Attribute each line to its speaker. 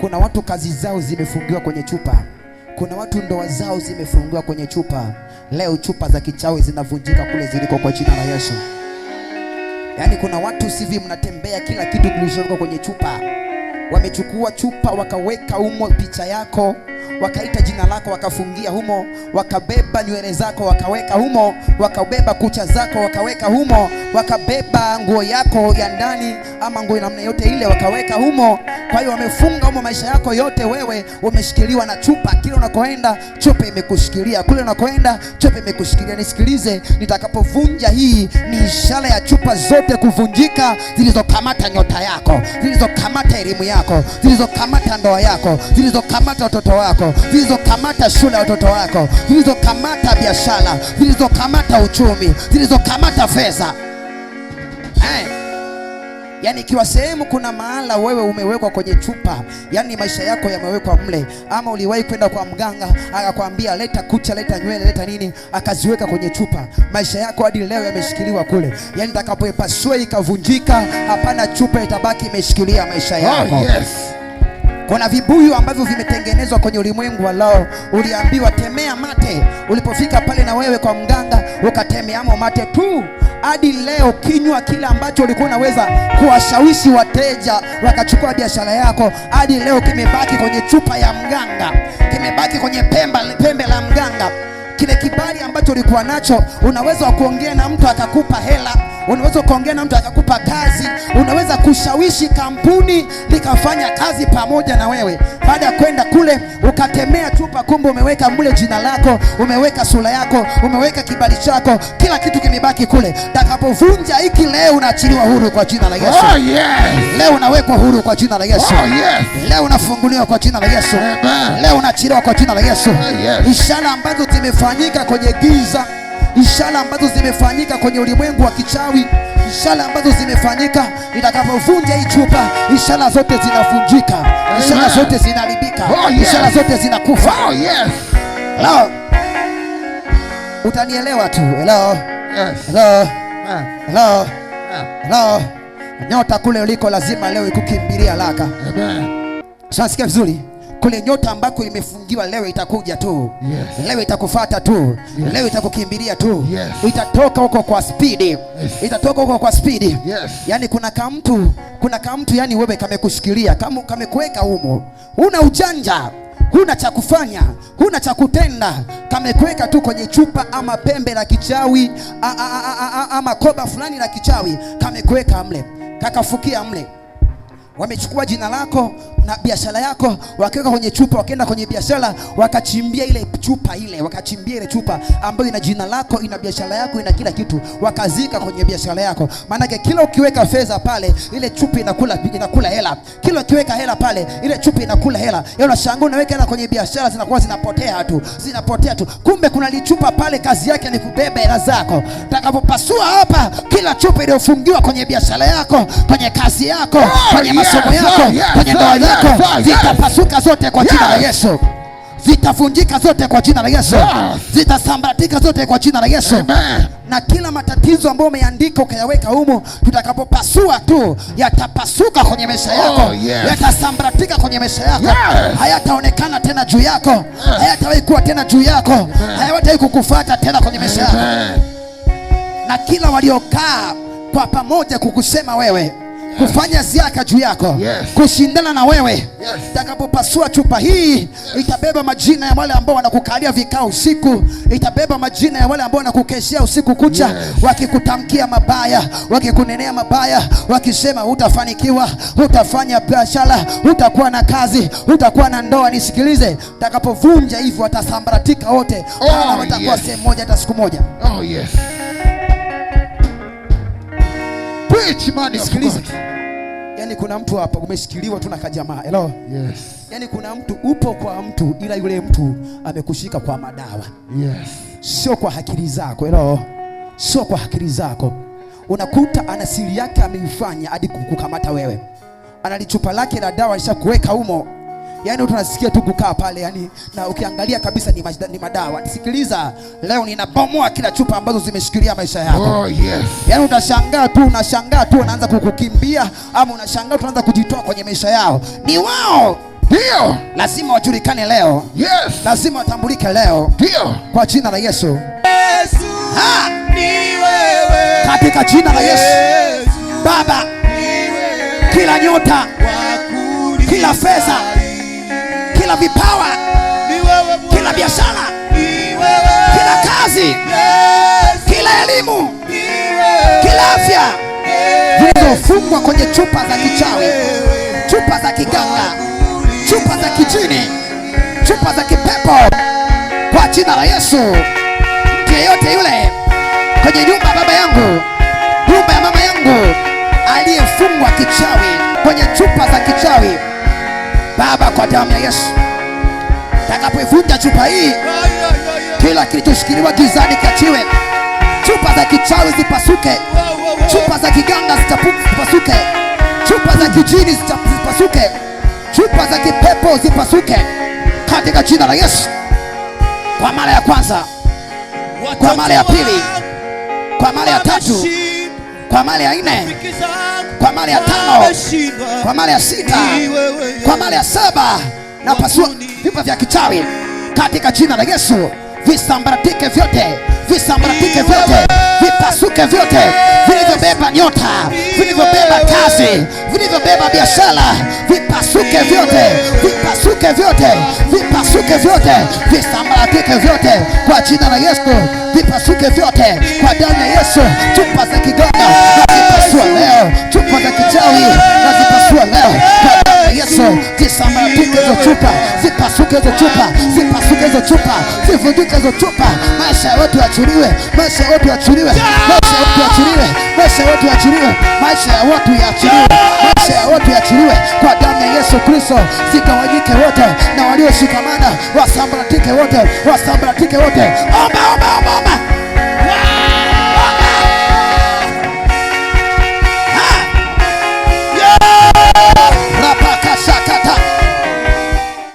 Speaker 1: Kuna watu kazi zao zimefungiwa kwenye chupa. Kuna watu ndoa zao zimefungiwa kwenye chupa. Leo chupa za kichawi zinavunjika kule ziliko kwa jina la Yesu. Yaani kuna watu sivi mnatembea kila kitu kilishoko kwenye chupa. Wamechukua chupa wakaweka humo picha yako, wakaita jina lako wakafungia humo, wakabeba nywele zako wakaweka humo, wakabeba kucha zako wakaweka humo, wakabeba nguo yako ya ndani ama nguo namna yote ile wakaweka humo. Kwa hiyo wamefunga humo maisha yako yote. Wewe umeshikiliwa na chupa. Kile unakoenda chupa imekushikilia, kule unakoenda chupa imekushikilia. Nisikilize, nitakapovunja hii ni ishara ya chupa zote kuvunjika, zilizokamata nyota yako, zilizokamata elimu yako, zilizokamata ndoa yako, zilizokamata watoto wako, zilizokamata shule ya watoto wako, zilizokamata biashara, zilizokamata uchumi, zilizokamata fedha. Yaani ikiwa sehemu kuna mahala wewe umewekwa kwenye chupa, yaani maisha yako yamewekwa mle, ama uliwahi kwenda kwa mganga akakwambia leta kucha, leta nywele, leta nini, akaziweka kwenye chupa, maisha yako hadi leo yameshikiliwa kule. Yaani takapoipasua ikavunjika, hapana, chupa itabaki imeshikilia maisha yako. Kuna vibuyu ambavyo vimetengenezwa kwenye ulimwengu wa leo. Uliambiwa temea mate, ulipofika pale na wewe kwa mganga ukatemeamo mate tu. Hadi leo kinywa kile ambacho ulikuwa unaweza kuwashawishi wateja wakachukua biashara yako, hadi leo kimebaki kwenye chupa ya mganga, kimebaki kwenye pembe la mganga. Kile kibali ambacho ulikuwa nacho, unaweza kuongea na mtu akakupa hela, unaweza kuongea na mtu akakupa kazi, unaweza kushawishi kampuni likafanya kazi pamoja na wewe. Baada ya kwenda kule ukatemea chupa, kumbe umeweka mule jina lako, umeweka sura yako, umeweka kibali chako, kila kitu kimebaki kule. Takapovunja hiki leo unaachiliwa huru kwa jina la Yesu. Leo unawekwa huru kwa jina la Yesu. Leo unafunguliwa kwa jina la Yesu. Leo unaachiliwa kwa jina la Yesu. Ishara ambazo zimefanyika kwenye giza, ishara ambazo zimefanyika kwenye ulimwengu wa kichawi, ishara ambazo zimefanyika, itakapovunja hii chupa, ishara zote zinavunjika, ishara zote zinaharibika, ishara zote zinakufa. Hello. Utanielewa tu. Hello. Hello. Hello. Hello. Nyota kule uliko lazima leo ikukimbilia haraka. Unasikia vizuri? Kule nyota ambako imefungiwa leo itakuja tu. Leo itakufuata tu. Leo itakukimbilia tu. Itatoka huko kwa speed. Itatoka huko kwa speed. Yaani kuna kamtu yani wewe kamekushikilia, kamekuweka humo. Huna ujanja, huna cha kufanya, huna cha kutenda, kamekuweka tu kwenye chupa ama pembe la kichawi ama koba fulani la kichawi, kamekuweka mle, kakafukia mle. Wamechukua jina lako na biashara yako wakiweka kwenye chupa, wakaenda kwenye biashara wakachimbia ile chupa ile, wakachimbia ile chupa ambayo ina jina lako, ina biashara yako, ina kila kitu, wakazika kwenye biashara yako. Maana kila ukiweka fedha pale, ile chupa inakula hela. Kila ukiweka hela pale, ile chupa inakula hela. Yeye unashangaa unaweka hela kwenye biashara zinakuwa zinapotea tu. Kumbe kuna lichupa pale kazi yake ni kubeba hela zako. Utakapopasua hapa, kila chupa iliyofungiwa kwenye biashara yako, kwenye kazi yako, kwenye masomo yako, kwenye ndoa yako, zitapasuka zote kwa jina la Yesu. Zitavunjika zote kwa jina la Yesu. Zitasambaratika zote kwa jina la Yesu. Na kila matatizo ambayo umeandika ukayaweka humo, tutakapopasua tu yatapasuka kwenye maisha yako. Yatasambaratika kwenye maisha yako. Hayataonekana tena juu yako. Hayatawahi kuwa tena juu yako. Hayatawahi kukufuata tena kwenye maisha yako. Na kila waliokaa kwa pamoja kukusema wewe, kufanya ziaka juu yako, kushindana na wewe, takapopasua chupa hii, itabeba majina ya wale ambao wanakukalia vikao usiku, itabeba majina ya wale ambao wanakukeshia usiku kucha, wakikutamkia mabaya, wakikunenea mabaya, wakisema hutafanikiwa, hutafanya biashara, hutakuwa na kazi, hutakuwa na ndoa. Nisikilize, takapovunja hivyo watasambaratika wote, watakuwa sehemu moja hata siku moja. Nisikilize. Yaani kuna mtu hapa umeshikiliwa tu na kajamaa. Hello. Yaani kuna mtu upo kwa mtu, ila yule mtu amekushika kwa madawa. Sio kwa akili zako. Hello. Sio kwa akili zako. Unakuta ana siri yake ameifanya hadi kukukamata wewe. Analichupa lake la dawa alishakuweka humo. Yaani tunasikia tu kukaa pale, yani na ukiangalia kabisa ni madawa. Nisikiliza, leo ninabomoa kila chupa ambazo zimeshikilia maisha yako. Yaani unashangaa tu unaanza kukukimbia, ama unashangaa tu unaanza kujitoa kwenye maisha yao. Ni wao
Speaker 2: Ndio.
Speaker 1: Lazima wajulikane leo.
Speaker 2: Yes.
Speaker 1: Lazima watambulike leo.
Speaker 2: Ndio.
Speaker 1: Kwa jina la Yesu.
Speaker 2: Yesu ni wewe.
Speaker 1: Katika jina la Yesu. Baba, kila nyota, kila fedha, kila vipawa, kila biashara, kila kazi, kila elimu, kila afya zilizofungwa kwenye chupa za kichawi, chupa za kiganga, chupa za kijini, chupa za kipepo, kwa jina la Yesu. Mtu yeyote yule kwenye nyumba ya baba yangu, nyumba ya mama yangu, aliyefungwa kichawi kwenye chupa za kichawi, Baba, kwa damu ya Yesu, takapoivunja chupa hii, kila kilichoshikiliwa gizani kachiwe. Chupa za kichawi zipasuke, chupa za kiganga zipasuke, chupa za kijini zipasuke, chupa za kipepo zipasuke katika jina la Yesu. Kwa mara ya kwanza, kwa mara ya pili, kwa mara ya tatu, kwa mara ya nne, kwa mara ya tano, kwa mara ya sita, kwa mara ya saba, na pasua vipa vya kichawi katika jina la Yesu. Visambaratike vyote, visambaratike vyote, vipasuke vyote, vilivyobeba nyota, vilivyobeba kazi, vilivyobeba biashara, vipasuke vyote, vipasuke vyote, vipasuke vyote, visambaratike vyote kwa jina la Yesu. Vipasuke vyote kwa damu ya Yesu. Chupa za kiganga nazipasua leo, chupa za kichawi nazipasua leo kwa damu ya Yesu. Visambaratike hizo chupa, zipasuke hizo chupa, zipasuke hizo chupa, zivunjike hizo chupa. Maisha ya watu yaachiliwe, maisha ya watu yaachiliwe, maisha ya watu yaachiliwe, maisha ya watu yaachiliwe, maisha ya watu yaachiliwe, maisha ya watu yaachiliwe kwa damu ya Yesu Kristo. Zigawanyike wote na walioshikamana wasambaratike wote, wasambaratike wote. Omba, omba, omba.